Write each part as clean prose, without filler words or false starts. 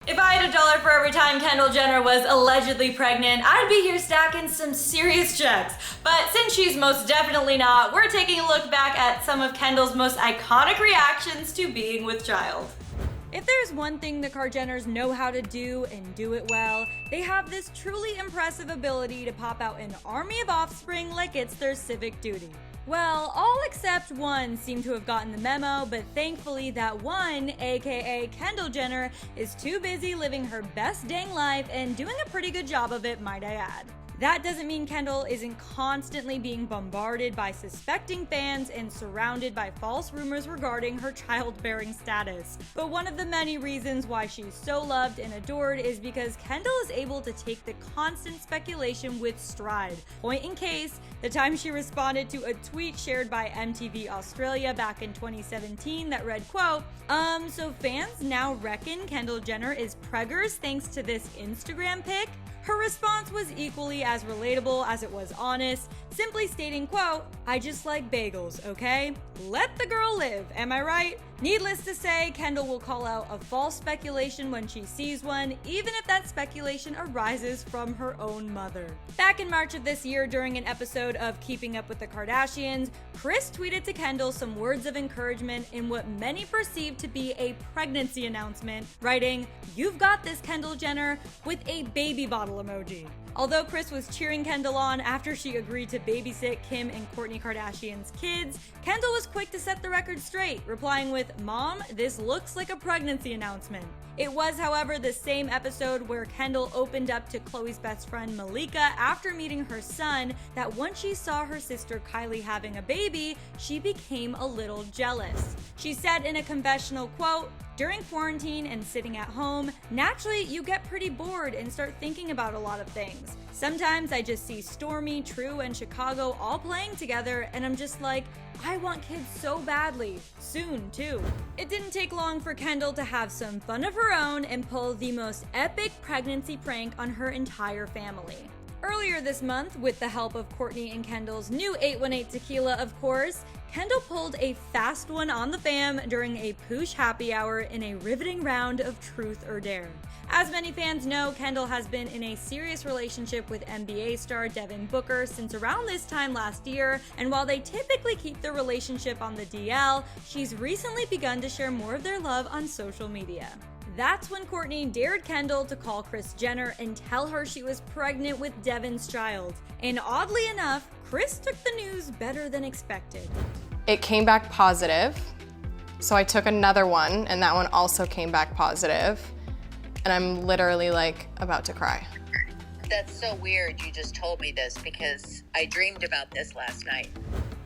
If I had $1 for every time Kendall Jenner was allegedly pregnant, I'd be here stacking some serious checks. But since she's most definitely not, we're taking a look back at some of Kendall's most iconic reactions to being with child. If there's one thing the Kar-Jenners know how to do and do it well, they have this truly impressive ability to pop out an army of offspring like it's their civic duty. Well, all except one seem to have gotten the memo, but thankfully that one, aka Kendall Jenner, is too busy living her best dang life and doing a pretty good job of it, might I add. That doesn't mean Kendall isn't constantly being bombarded by suspecting fans and surrounded by false rumors regarding her childbearing status. But one of the many reasons why she's so loved and adored is because Kendall is able to take the constant speculation with stride. Point in case, the time she responded to a tweet shared by MTV Australia back in 2017 that read, quote, so fans now reckon Kendall Jenner is preggers thanks to this Instagram pic? Her response was equally as relatable as it was honest, simply stating, quote, I just like bagels, okay? Let the girl live, am I right? Needless to say, Kendall will call out a false speculation when she sees one, even if that speculation arises from her own mother. Back in March of this year, during an episode of Keeping Up with the Kardashians, Kris tweeted to Kendall some words of encouragement in what many perceived to be a pregnancy announcement, writing, "You've got this, Kendall Jenner," with a baby bottle emoji. Although Kris was cheering Kendall on after she agreed to babysit Kim and Kourtney Kardashian's kids, Kendall was quick to set the record straight, replying with, "Mom, this looks like a pregnancy announcement." It was, however, the same episode where Kendall opened up to Khloe's best friend Malika after meeting her son that once she saw her sister Kylie having a baby, she became a little jealous. She said in a confessional, quote, during quarantine and sitting at home, naturally you get pretty bored and start thinking about a lot of things. Sometimes I just see Stormi, True, and Chicago all playing together and I'm just like, I want kids so badly. Soon, too. It didn't take long for Kendall to have some fun of her own and pull the most epic pregnancy prank on her entire family. Earlier this month, with the help of Kourtney and Kendall's new 818 tequila, of course, Kendall pulled a fast one on the fam during a Poosh happy hour in a riveting round of Truth or Dare. As many fans know, Kendall has been in a serious relationship with NBA star Devin Booker since around this time last year, and while they typically keep their relationship on the DL, she's recently begun to share more of their love on social media. That's when Kourtney dared Kendall to call Kris Jenner and tell her she was pregnant with Devin's child. And oddly enough, Kris took the news better than expected. It came back positive, so I took another one, and that one also came back positive, and I'm literally like about to cry. That's so weird you just told me this because I dreamed about this last night.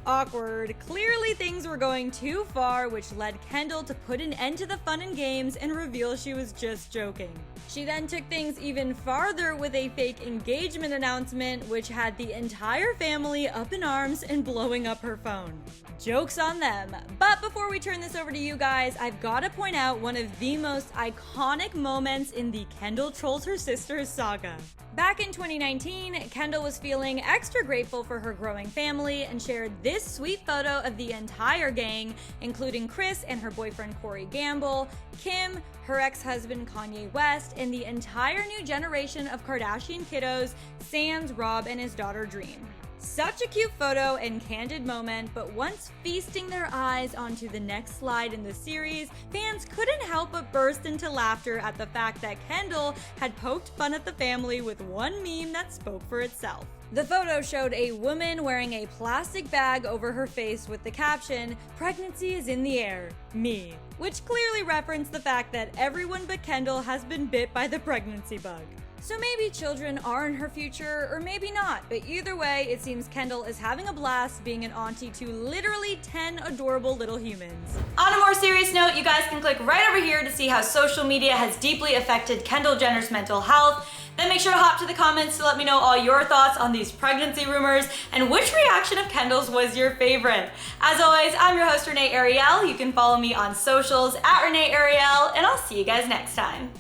Awkward. Clearly things were going too far, which led Kendall to put an end to the fun and games and reveal she was just joking. She then took things even farther with a fake engagement announcement, which had the entire family up in arms and blowing up her phone. Joke's on them. But before we turn this over to you guys, I've got to point out one of the most iconic moments in the Kendall Trolls Her Sisters saga. Back in 2019, Kendall was feeling extra grateful for her growing family and shared this sweet photo of the entire gang, including Kris and her boyfriend Corey Gamble, Kim, her ex-husband Kanye West, and the entire new generation of Kardashian kiddos, sans Rob and his daughter Dream. Such a cute photo and candid moment, but once feasting their eyes onto the next slide in the series, fans couldn't help but burst into laughter at the fact that Kendall had poked fun at the family with one meme that spoke for itself. The photo showed a woman wearing a plastic bag over her face with the caption, "Pregnancy is in the air, me," which clearly referenced the fact that everyone but Kendall has been bit by the pregnancy bug. So maybe children are in her future, or maybe not, but either way, it seems Kendall is having a blast being an auntie to literally 10 adorable little humans. On a more serious note, you guys can click right over here to see how social media has deeply affected Kendall Jenner's mental health. Then make sure to hop to the comments to let me know all your thoughts on these pregnancy rumors and which reaction of Kendall's was your favorite. As always, I'm your host, Renee Ariel. You can follow me on socials at Renee Ariel, and I'll see you guys next time.